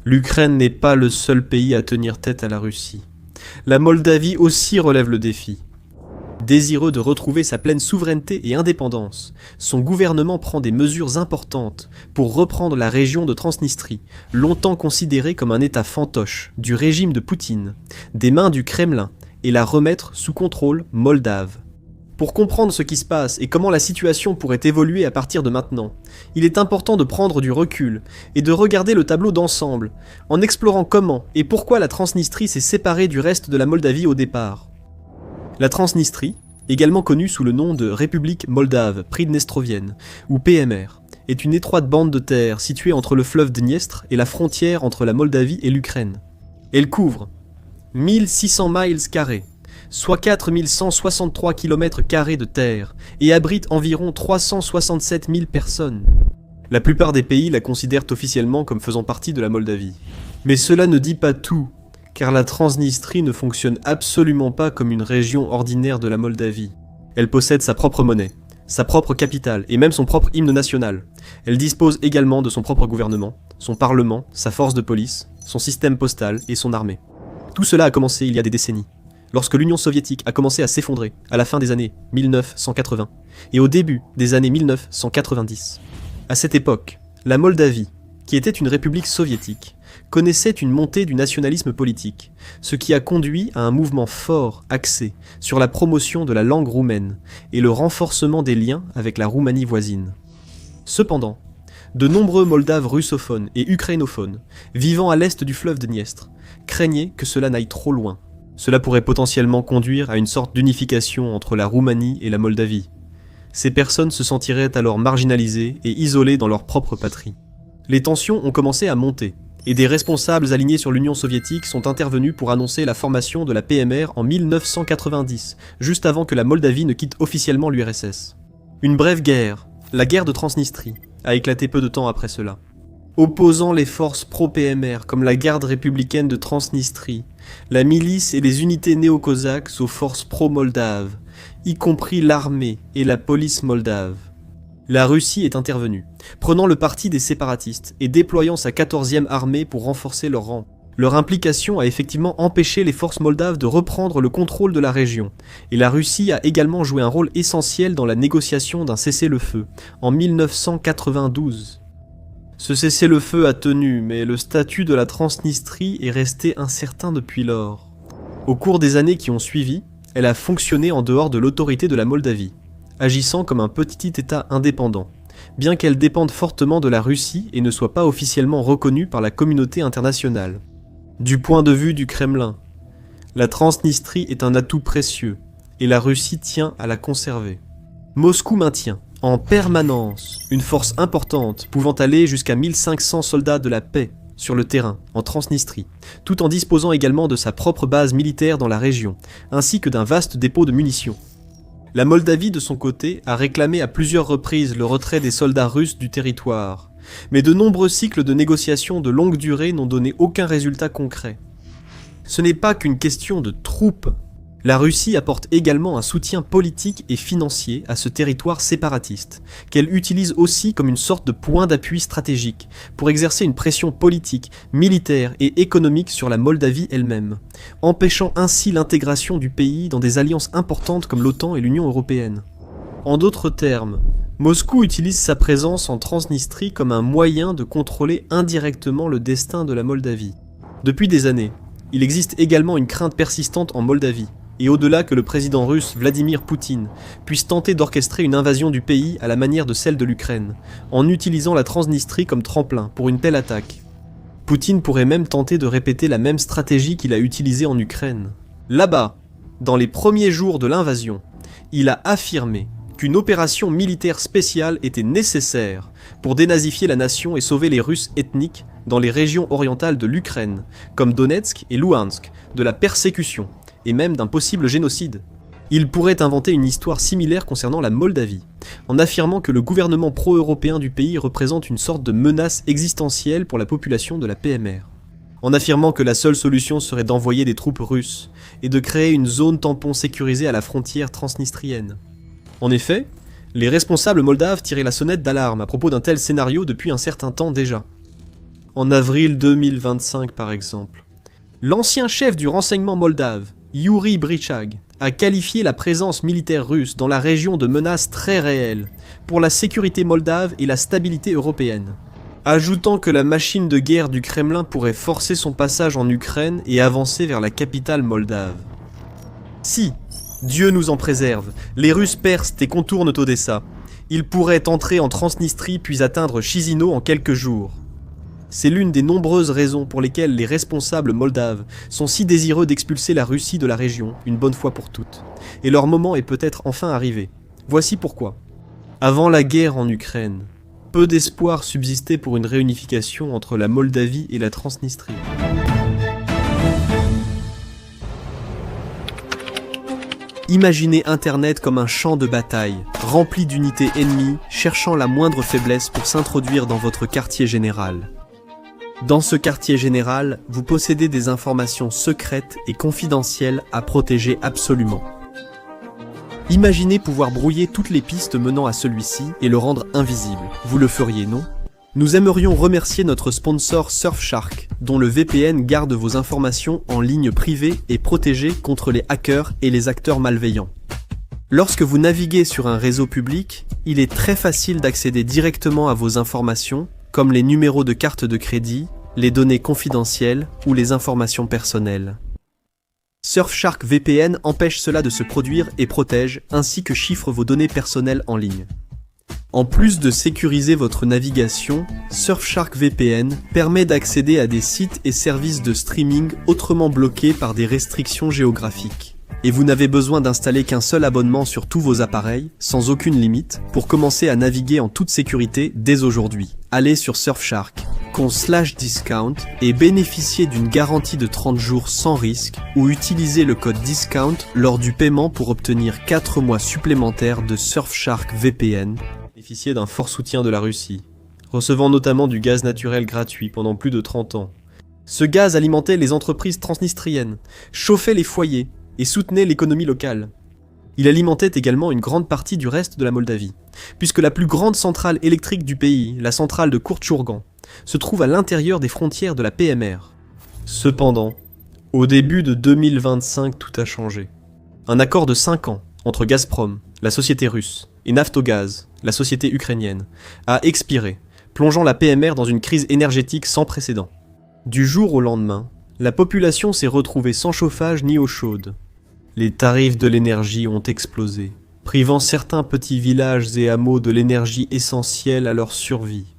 L'Ukraine n'est pas le seul pays à tenir tête à la Russie. La Moldavie aussi relève le défi. Désireux de retrouver sa pleine souveraineté et indépendance, son gouvernement prend des mesures importantes pour reprendre la région de Transnistrie, longtemps considérée comme un état fantoche du régime de Poutine, des mains du Kremlin, et la remettre sous contrôle moldave. Pour comprendre ce qui se passe et comment la situation pourrait évoluer à partir de maintenant, il est important de prendre du recul et de regarder le tableau d'ensemble, en explorant comment et pourquoi la Transnistrie s'est séparée du reste de la Moldavie au départ. La Transnistrie, également connue sous le nom de République moldave pridnestrovienne, ou PMR, est une étroite bande de terre située entre le fleuve Dniestre et la frontière entre la Moldavie et l'Ukraine. Elle couvre 1600 miles carrés, soit 4163 km de terre, et abrite environ 367 000 personnes. La plupart des pays la considèrent officiellement comme faisant partie de la Moldavie. Mais cela ne dit pas tout, car la Transnistrie ne fonctionne absolument pas comme une région ordinaire de la Moldavie. Elle possède sa propre monnaie, sa propre capitale et même son propre hymne national. Elle dispose également de son propre gouvernement, son parlement, sa force de police, son système postal et son armée. Tout cela a commencé il y a des décennies, lorsque l'Union soviétique a commencé à s'effondrer à la fin des années 1980 et au début des années 1990. À cette époque, la Moldavie, qui était une république soviétique, connaissait une montée du nationalisme politique, ce qui a conduit à un mouvement fort axé sur la promotion de la langue roumaine et le renforcement des liens avec la Roumanie voisine. Cependant, de nombreux Moldaves russophones et ukrainophones, vivant à l'est du fleuve Dniestre, craignaient que cela n'aille trop loin. Cela pourrait potentiellement conduire à une sorte d'unification entre la Roumanie et la Moldavie. Ces personnes se sentiraient alors marginalisées et isolées dans leur propre patrie. Les tensions ont commencé à monter, et des responsables alignés sur l'Union soviétique sont intervenus pour annoncer la formation de la PMR en 1990, juste avant que la Moldavie ne quitte officiellement l'URSS. Une brève guerre, la guerre de Transnistrie, a éclaté peu de temps après cela. Opposant les forces pro-PMR comme la garde républicaine de Transnistrie, la milice et les unités néo-cosaques aux forces pro-moldaves, y compris l'armée et la police moldave. La Russie est intervenue, prenant le parti des séparatistes et déployant sa 14e armée pour renforcer leurs rangs. Leur implication a effectivement empêché les forces moldaves de reprendre le contrôle de la région, et la Russie a également joué un rôle essentiel dans la négociation d'un cessez-le-feu, en 1992. Ce cessez-le-feu a tenu, mais le statut de la Transnistrie est resté incertain depuis lors. Au cours des années qui ont suivi, elle a fonctionné en dehors de l'autorité de la Moldavie, agissant comme un petit État indépendant, bien qu'elle dépende fortement de la Russie et ne soit pas officiellement reconnue par la communauté internationale. Du point de vue du Kremlin, la Transnistrie est un atout précieux, et la Russie tient à la conserver. Moscou maintient, en permanence, une force importante pouvant aller jusqu'à 1500 soldats de la paix sur le terrain, en Transnistrie, tout en disposant également de sa propre base militaire dans la région, ainsi que d'un vaste dépôt de munitions. La Moldavie, de son côté, a réclamé à plusieurs reprises le retrait des soldats russes du territoire, mais de nombreux cycles de négociations de longue durée n'ont donné aucun résultat concret. Ce n'est pas qu'une question de troupes. La Russie apporte également un soutien politique et financier à ce territoire séparatiste, qu'elle utilise aussi comme une sorte de point d'appui stratégique pour exercer une pression politique, militaire et économique sur la Moldavie elle-même, empêchant ainsi l'intégration du pays dans des alliances importantes comme l'OTAN et l'Union européenne. En d'autres termes, Moscou utilise sa présence en Transnistrie comme un moyen de contrôler indirectement le destin de la Moldavie. Depuis des années, il existe également une crainte persistante en Moldavie, et au-delà que le président russe Vladimir Poutine puisse tenter d'orchestrer une invasion du pays à la manière de celle de l'Ukraine, en utilisant la Transnistrie comme tremplin pour une telle attaque. Poutine pourrait même tenter de répéter la même stratégie qu'il a utilisée en Ukraine. Là-bas, dans les premiers jours de l'invasion, il a affirmé qu'une opération militaire spéciale était nécessaire pour dénazifier la nation et sauver les Russes ethniques dans les régions orientales de l'Ukraine, comme Donetsk et Louhansk, de la persécution, et même d'un possible génocide. Il pourrait inventer une histoire similaire concernant la Moldavie, en affirmant que le gouvernement pro-européen du pays représente une sorte de menace existentielle pour la population de la PMR. En affirmant que la seule solution serait d'envoyer des troupes russes, et de créer une zone tampon sécurisée à la frontière transnistrienne. En effet, les responsables moldaves tiraient la sonnette d'alarme à propos d'un tel scénario depuis un certain temps déjà. en avril 2025 par exemple. L'ancien chef du renseignement moldave, Yuri Brichag, a qualifié la présence militaire russe dans la région de menace très réelle pour la sécurité moldave et la stabilité européenne, ajoutant que la machine de guerre du Kremlin pourrait forcer son passage en Ukraine et avancer vers la capitale moldave. Si, Dieu nous en préserve, les Russes percent et contournent Odessa, ils pourraient entrer en Transnistrie puis atteindre Chisinau en quelques jours. C'est l'une des nombreuses raisons pour lesquelles les responsables moldaves sont si désireux d'expulser la Russie de la région une bonne fois pour toutes. Et leur moment est peut-être enfin arrivé. Voici pourquoi. Avant la guerre en Ukraine, peu d'espoir subsistait pour une réunification entre la Moldavie et la Transnistrie. Imaginez Internet comme un champ de bataille, rempli d'unités ennemies cherchant la moindre faiblesse pour s'introduire dans votre quartier général. Dans ce quartier général, vous possédez des informations secrètes et confidentielles à protéger absolument. Imaginez pouvoir brouiller toutes les pistes menant à celui-ci et le rendre invisible. Vous le feriez, non ? Nous aimerions remercier notre sponsor Surfshark, dont le VPN garde vos informations en ligne privée et protégée contre les hackers et les acteurs malveillants. Lorsque vous naviguez sur un réseau public, il est très facile d'accéder directement à vos informations, comme les numéros de carte de crédit, les données confidentielles ou les informations personnelles. Surfshark VPN empêche cela de se produire et protège, ainsi que chiffre vos données personnelles en ligne. En plus de sécuriser votre navigation, Surfshark VPN permet d'accéder à des sites et services de streaming autrement bloqués par des restrictions géographiques. Et vous n'avez besoin d'installer qu'un seul abonnement sur tous vos appareils, sans aucune limite, pour commencer à naviguer en toute sécurité dès aujourd'hui. Allez sur Surfshark.com/discount et bénéficiez d'une garantie de 30 jours sans risque ou utilisez le code DISCOUNT lors du paiement pour obtenir 4 mois supplémentaires de Surfshark VPN. Bénéficiez d'un fort soutien de la Russie, recevant notamment du gaz naturel gratuit pendant plus de 30 ans. Ce gaz alimentait les entreprises transnistriennes, chauffait les foyers et soutenait l'économie locale. Il alimentait également une grande partie du reste de la Moldavie, puisque la plus grande centrale électrique du pays, la centrale de Courtchourgan, se trouve à l'intérieur des frontières de la PMR. Cependant, au début de 2025, tout a changé. Un accord de 5 ans entre Gazprom, la société russe, et Naftogaz, la société ukrainienne, a expiré, plongeant la PMR dans une crise énergétique sans précédent. Du jour au lendemain, la population s'est retrouvée sans chauffage ni eau chaude. Les tarifs de l'énergie ont explosé, privant certains petits villages et hameaux de l'énergie essentielle à leur survie.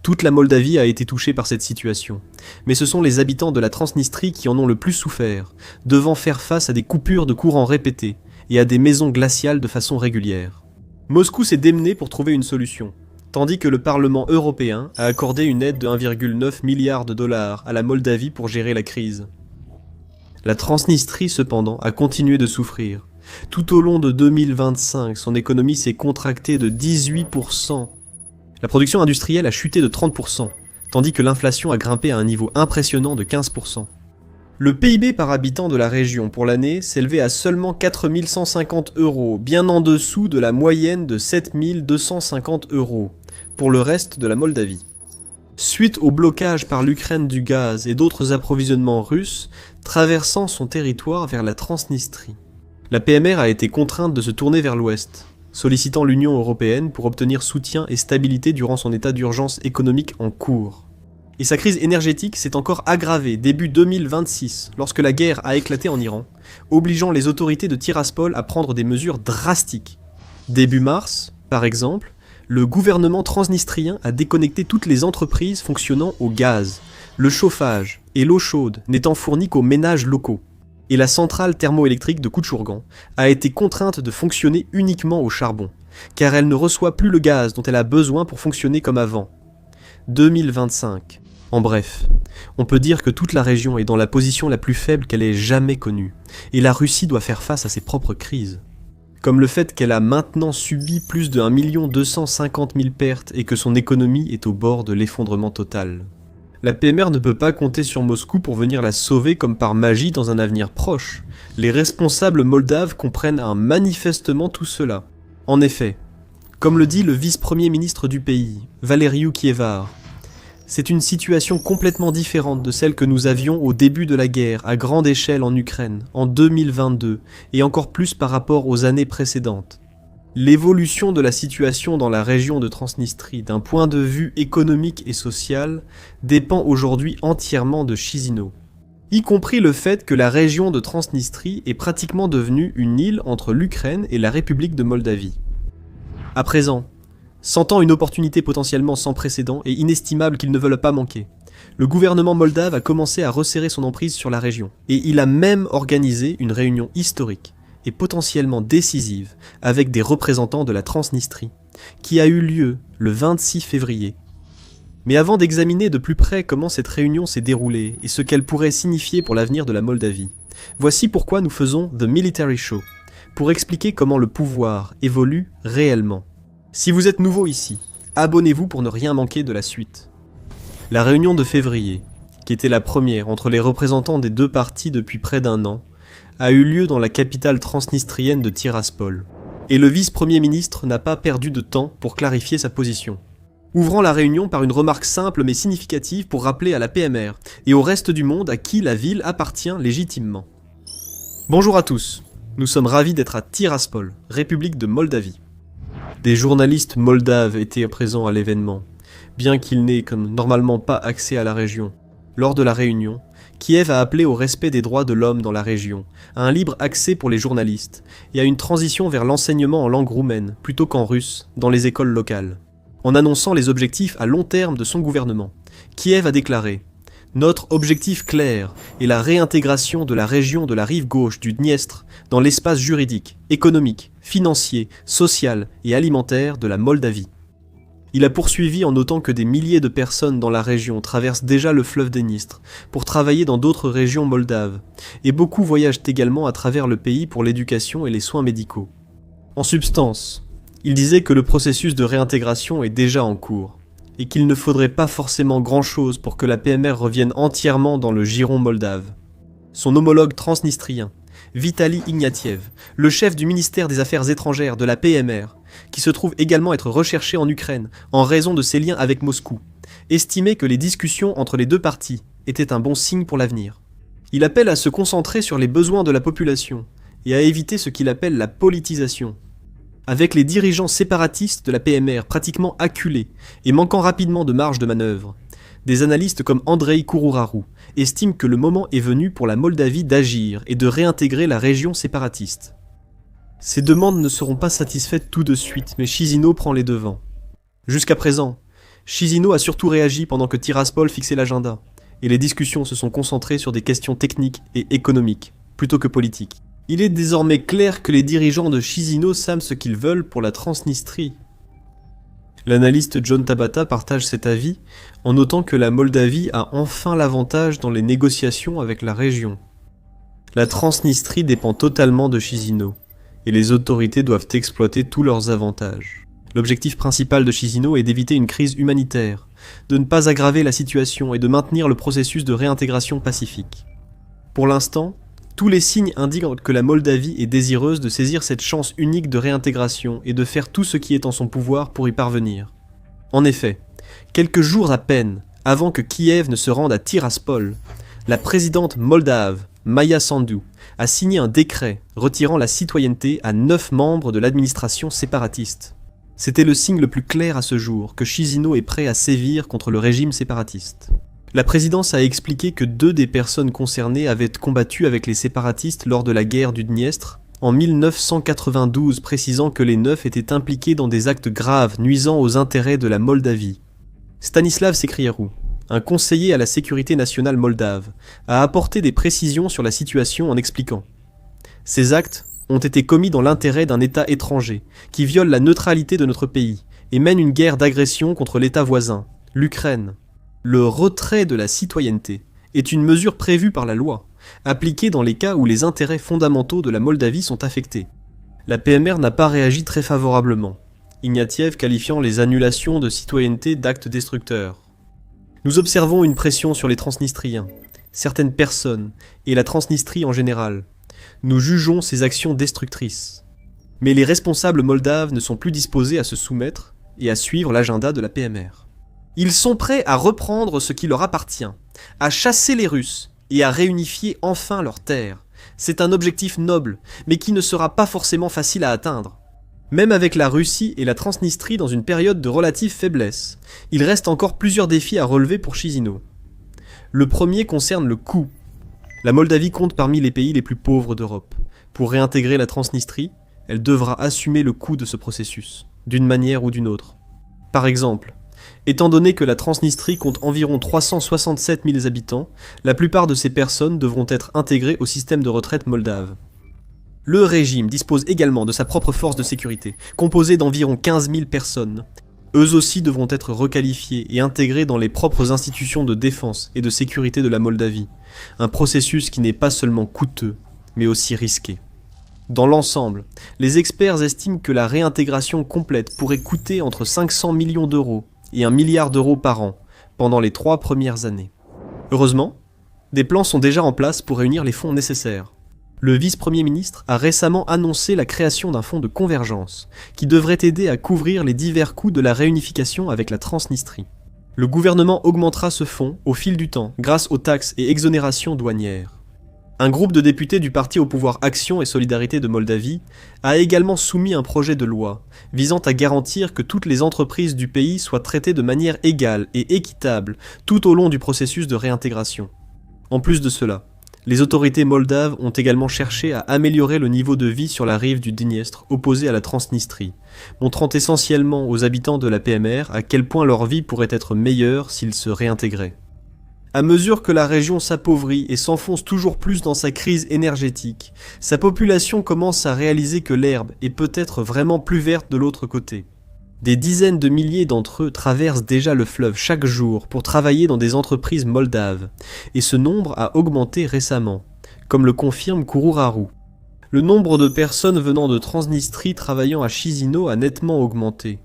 Toute la Moldavie a été touchée par cette situation, mais ce sont les habitants de la Transnistrie qui en ont le plus souffert, devant faire face à des coupures de courant répétées et à des maisons glaciales de façon régulière. Moscou s'est démené pour trouver une solution, tandis que le Parlement européen a accordé une aide de 1,9 milliard de dollars à la Moldavie pour gérer la crise. La Transnistrie, cependant, a continué de souffrir. Tout au long de 2025, son économie s'est contractée de 18%. La production industrielle a chuté de 30%, tandis que l'inflation a grimpé à un niveau impressionnant de 15%. Le PIB par habitant de la région pour l'année s'élevait à seulement 4 150 €, bien en dessous de la moyenne de 7 250 € pour le reste de la Moldavie. Suite au blocage par l'Ukraine du gaz et d'autres approvisionnements russes traversant son territoire vers la Transnistrie, la PMR a été contrainte de se tourner vers l'ouest, sollicitant l'Union européenne pour obtenir soutien et stabilité durant son état d'urgence économique en cours. Et sa crise énergétique s'est encore aggravée début 2026, lorsque la guerre a éclaté en Iran, obligeant les autorités de Tiraspol à prendre des mesures drastiques. Début mars, par exemple, le gouvernement transnistrien a déconnecté toutes les entreprises fonctionnant au gaz, le chauffage et l'eau chaude n'étant fournis qu'aux ménages locaux. Et la centrale thermoélectrique de Koutchourgan a été contrainte de fonctionner uniquement au charbon, car elle ne reçoit plus le gaz dont elle a besoin pour fonctionner comme avant. 2025. En bref, on peut dire que toute la région est dans la position la plus faible qu'elle ait jamais connue, et la Russie doit faire face à ses propres crises. Comme le fait qu'elle a maintenant subi plus de 1 250 000 pertes et que son économie est au bord de l'effondrement total. La PMR ne peut pas compter sur Moscou pour venir la sauver comme par magie dans un avenir proche. Les responsables moldaves comprennent manifestement tout cela. En effet, comme le dit le vice-premier ministre du pays, Valeriu Kievar, C'est une situation complètement différente de celle que nous avions au début de la guerre, à grande échelle en Ukraine, en 2022, et encore plus par rapport aux années précédentes. L'évolution de la situation dans la région de Transnistrie d'un point de vue économique et social dépend aujourd'hui entièrement de Chisinau, y compris le fait que la région de Transnistrie est pratiquement devenue une île entre l'Ukraine et la République de Moldavie. À présent, sentant une opportunité potentiellement sans précédent et inestimable qu'ils ne veulent pas manquer, le gouvernement moldave a commencé à resserrer son emprise sur la région, et il a même organisé une réunion historique et potentiellement décisive avec des représentants de la Transnistrie, qui a eu lieu le 26 février. Mais avant d'examiner de plus près comment cette réunion s'est déroulée et ce qu'elle pourrait signifier pour l'avenir de la Moldavie, voici pourquoi nous faisons The Military Show, pour expliquer comment le pouvoir évolue réellement. Si vous êtes nouveau ici, abonnez-vous pour ne rien manquer de la suite. La réunion de février, qui était la première entre les représentants des deux partis depuis près d'un an, a eu lieu dans la capitale transnistrienne de Tiraspol, et le vice-premier ministre n'a pas perdu de temps pour clarifier sa position, ouvrant la réunion par une remarque simple mais significative pour rappeler à la PMR et au reste du monde à qui la ville appartient légitimement. Bonjour à tous, nous sommes ravis d'être à Tiraspol, République de Moldavie. Des journalistes moldaves étaient présents à l'événement, bien qu'ils n'aient comme normalement pas accès à la région. Lors de la réunion, Kiev a appelé au respect des droits de l'homme dans la région, à un libre accès pour les journalistes, et à une transition vers l'enseignement en langue roumaine, plutôt qu'en russe, dans les écoles locales. En annonçant les objectifs à long terme de son gouvernement, Kiev a déclaré « Notre objectif clair est la réintégration de la région de la rive gauche du Dniestre dans l'espace juridique, économique, financier, social et alimentaire de la Moldavie. » Il a poursuivi en notant que des milliers de personnes dans la région traversent déjà le fleuve Dniestre pour travailler dans d'autres régions moldaves, et beaucoup voyagent également à travers le pays pour l'éducation et les soins médicaux. En substance, il disait que le processus de réintégration est déjà en cours, et qu'il ne faudrait pas forcément grand-chose pour que la PMR revienne entièrement dans le giron moldave. Son homologue transnistrien, Vitali Ignatiev, le chef du ministère des Affaires étrangères de la PMR, qui se trouve également être recherché en Ukraine en raison de ses liens avec Moscou, estimait que les discussions entre les deux parties étaient un bon signe pour l'avenir. Il appelle à se concentrer sur les besoins de la population et à éviter ce qu'il appelle la politisation. Avec les dirigeants séparatistes de la PMR pratiquement acculés et manquant rapidement de marge de manœuvre, des analystes comme Andrei Kourouraru estiment que le moment est venu pour la Moldavie d'agir et de réintégrer la région séparatiste. Ces demandes ne seront pas satisfaites tout de suite, mais Chisinau prend les devants. Jusqu'à présent, Chisinau a surtout réagi pendant que Tiraspol fixait l'agenda, et les discussions se sont concentrées sur des questions techniques et économiques, plutôt que politiques. Il est désormais clair que les dirigeants de Chisinau savent ce qu'ils veulent pour la Transnistrie. L'analyste John Tabata partage cet avis en notant que la Moldavie a enfin l'avantage dans les négociations avec la région. La Transnistrie dépend totalement de Chisinau, et les autorités doivent exploiter tous leurs avantages. L'objectif principal de Chisinau est d'éviter une crise humanitaire, de ne pas aggraver la situation et de maintenir le processus de réintégration pacifique. Pour l'instant, tous les signes indiquent que la Moldavie est désireuse de saisir cette chance unique de réintégration et de faire tout ce qui est en son pouvoir pour y parvenir. En effet, quelques jours à peine avant que Kiev ne se rende à Tiraspol, la présidente moldave, Maia Sandu, a signé un décret retirant la citoyenneté à 9 membres de l'administration séparatiste. C'était le signe le plus clair à ce jour que Chisinau est prêt à sévir contre le régime séparatiste. La présidence a expliqué que 2 des personnes concernées avaient combattu avec les séparatistes lors de la guerre du Dniestre en 1992, précisant que les 9 étaient impliqués dans des actes graves nuisant aux intérêts de la Moldavie. Stanislav Secrierou, un conseiller à la sécurité nationale moldave, a apporté des précisions sur la situation en expliquant « Ces actes ont été commis dans l'intérêt d'un État étranger, qui viole la neutralité de notre pays et mène une guerre d'agression contre l'État voisin, l'Ukraine. Le retrait de la citoyenneté est une mesure prévue par la loi, appliquée dans les cas où les intérêts fondamentaux de la Moldavie sont affectés. La PMR n'a pas réagi très favorablement, Ignatiev qualifiant les annulations de citoyenneté d'actes destructeurs. Nous observons une pression sur les Transnistriens, certaines personnes et la Transnistrie en général. Nous jugeons ces actions destructrices. Mais les responsables moldaves ne sont plus disposés à se soumettre et à suivre l'agenda de la PMR. Ils sont prêts à reprendre ce qui leur appartient, à chasser les Russes et à réunifier enfin leurs terres. C'est un objectif noble, mais qui ne sera pas forcément facile à atteindre. Même avec la Russie et la Transnistrie dans une période de relative faiblesse, il reste encore plusieurs défis à relever pour Chisinau. Le premier concerne le coût. La Moldavie compte parmi les pays les plus pauvres d'Europe. Pour réintégrer la Transnistrie, elle devra assumer le coût de ce processus, d'une manière ou d'une autre. Par exemple, étant donné que la Transnistrie compte environ 367 000 habitants, la plupart de ces personnes devront être intégrées au système de retraite moldave. Le régime dispose également de sa propre force de sécurité, composée d'environ 15 000 personnes. Eux aussi devront être requalifiés et intégrés dans les propres institutions de défense et de sécurité de la Moldavie, un processus qui n'est pas seulement coûteux, mais aussi risqué. Dans l'ensemble, les experts estiment que la réintégration complète pourrait coûter entre 500 millions d'euros et 1 milliard d'euros par an pendant les 3 premières années. Heureusement, des plans sont déjà en place pour réunir les fonds nécessaires. Le vice-premier ministre a récemment annoncé la création d'un fonds de convergence qui devrait aider à couvrir les divers coûts de la réunification avec la Transnistrie. Le gouvernement augmentera ce fonds au fil du temps grâce aux taxes et exonérations douanières. Un groupe de députés du parti au pouvoir Action et Solidarité de Moldavie a également soumis un projet de loi visant à garantir que toutes les entreprises du pays soient traitées de manière égale et équitable tout au long du processus de réintégration. En plus de cela, les autorités moldaves ont également cherché à améliorer le niveau de vie sur la rive du Dniestre opposée à la Transnistrie, montrant essentiellement aux habitants de la PMR à quel point leur vie pourrait être meilleure s'ils se réintégraient. À mesure que la région s'appauvrit et s'enfonce toujours plus dans sa crise énergétique, sa population commence à réaliser que l'herbe est peut-être vraiment plus verte de l'autre côté. Des dizaines de milliers d'entre eux traversent déjà le fleuve chaque jour pour travailler dans des entreprises moldaves, et ce nombre a augmenté récemment, comme le confirme Kourouraru. Le nombre de personnes venant de Transnistrie travaillant à Chisinau a nettement augmenté.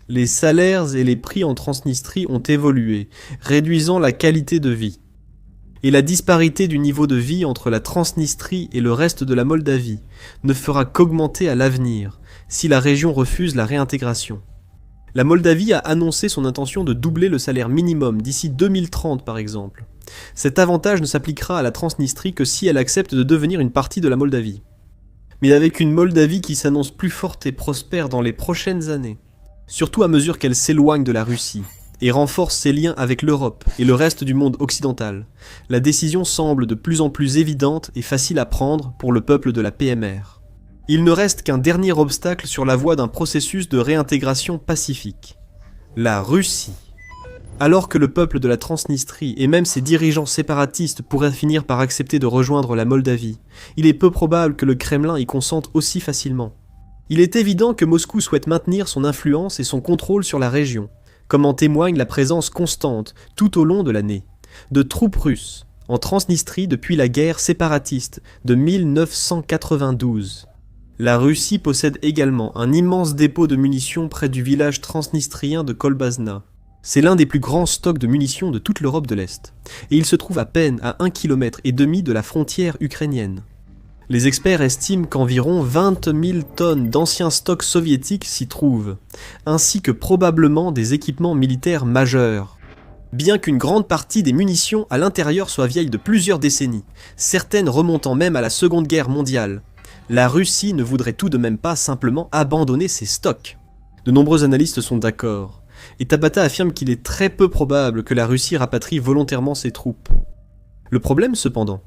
Les salaires et les prix en Transnistrie ont évolué, réduisant la qualité de vie. Et la disparité du niveau de vie entre la Transnistrie et le reste de la Moldavie ne fera qu'augmenter à l'avenir, si la région refuse la réintégration. La Moldavie a annoncé son intention de doubler le salaire minimum d'ici 2030 par exemple. Cet avantage ne s'appliquera à la Transnistrie que si elle accepte de devenir une partie de la Moldavie. Mais avec une Moldavie qui s'annonce plus forte et prospère dans les prochaines années, surtout à mesure qu'elle s'éloigne de la Russie et renforce ses liens avec l'Europe et le reste du monde occidental, la décision semble de plus en plus évidente et facile à prendre pour le peuple de la PMR. Il ne reste qu'un dernier obstacle sur la voie d'un processus de réintégration pacifique. La Russie. Alors que le peuple de la Transnistrie et même ses dirigeants séparatistes pourraient finir par accepter de rejoindre la Moldavie, il est peu probable que le Kremlin y consente aussi facilement. Il est évident que Moscou souhaite maintenir son influence et son contrôle sur la région, comme en témoigne la présence constante, tout au long de l'année, de troupes russes en Transnistrie depuis la guerre séparatiste de 1992. La Russie possède également un immense dépôt de munitions près du village transnistrien de Kolbazna. C'est l'un des plus grands stocks de munitions de toute l'Europe de l'Est, et il se trouve à peine à 1,5 km de la frontière ukrainienne. Les experts estiment qu'environ 20 000 tonnes d'anciens stocks soviétiques s'y trouvent, ainsi que probablement des équipements militaires majeurs. Bien qu'une grande partie des munitions à l'intérieur soient vieilles de plusieurs décennies, certaines remontant même à la Seconde Guerre mondiale, la Russie ne voudrait tout de même pas simplement abandonner ses stocks. De nombreux analystes sont d'accord, et Tabata affirme qu'il est très peu probable que la Russie rapatrie volontairement ses troupes. Le problème cependant,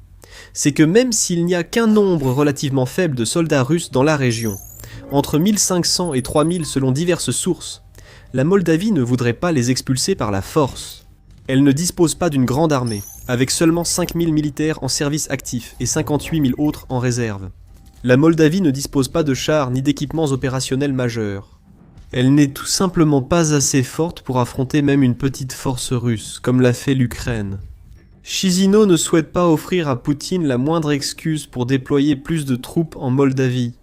c'est que même s'il n'y a qu'un nombre relativement faible de soldats russes dans la région, entre 1500 et 3000 selon diverses sources, la Moldavie ne voudrait pas les expulser par la force. Elle ne dispose pas d'une grande armée, avec seulement 5000 militaires en service actif et 58 000 autres en réserve. La Moldavie ne dispose pas de chars ni d'équipements opérationnels majeurs. Elle n'est tout simplement pas assez forte pour affronter même une petite force russe, comme l'a fait l'Ukraine. Chisinau ne souhaite pas offrir à Poutine la moindre excuse pour déployer plus de troupes en Moldavie.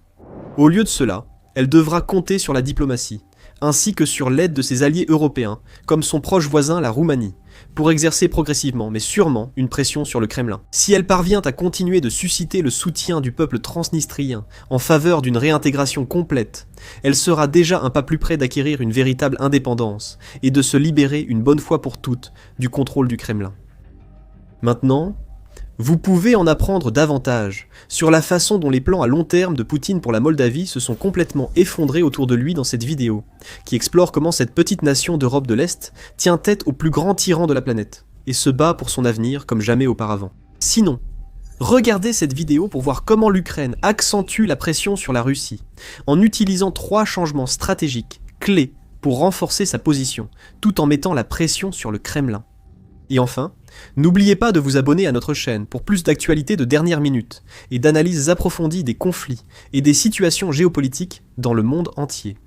Au lieu de cela, elle devra compter sur la diplomatie, ainsi que sur l'aide de ses alliés européens, comme son proche voisin la Roumanie, pour exercer progressivement, mais sûrement, une pression sur le Kremlin. Si elle parvient à continuer de susciter le soutien du peuple transnistrien en faveur d'une réintégration complète, elle sera déjà un pas plus près d'acquérir une véritable indépendance et de se libérer une bonne fois pour toutes du contrôle du Kremlin. Maintenant, vous pouvez en apprendre davantage sur la façon dont les plans à long terme de Poutine pour la Moldavie se sont complètement effondrés autour de lui dans cette vidéo, qui explore comment cette petite nation d'Europe de l'Est tient tête au plus grand tyran de la planète, et se bat pour son avenir comme jamais auparavant. Sinon, regardez cette vidéo pour voir comment l'Ukraine accentue la pression sur la Russie, en utilisant 3 changements stratégiques clés pour renforcer sa position, tout en mettant la pression sur le Kremlin. Et enfin, n'oubliez pas de vous abonner à notre chaîne pour plus d'actualités de dernière minute et d'analyses approfondies des conflits et des situations géopolitiques dans le monde entier.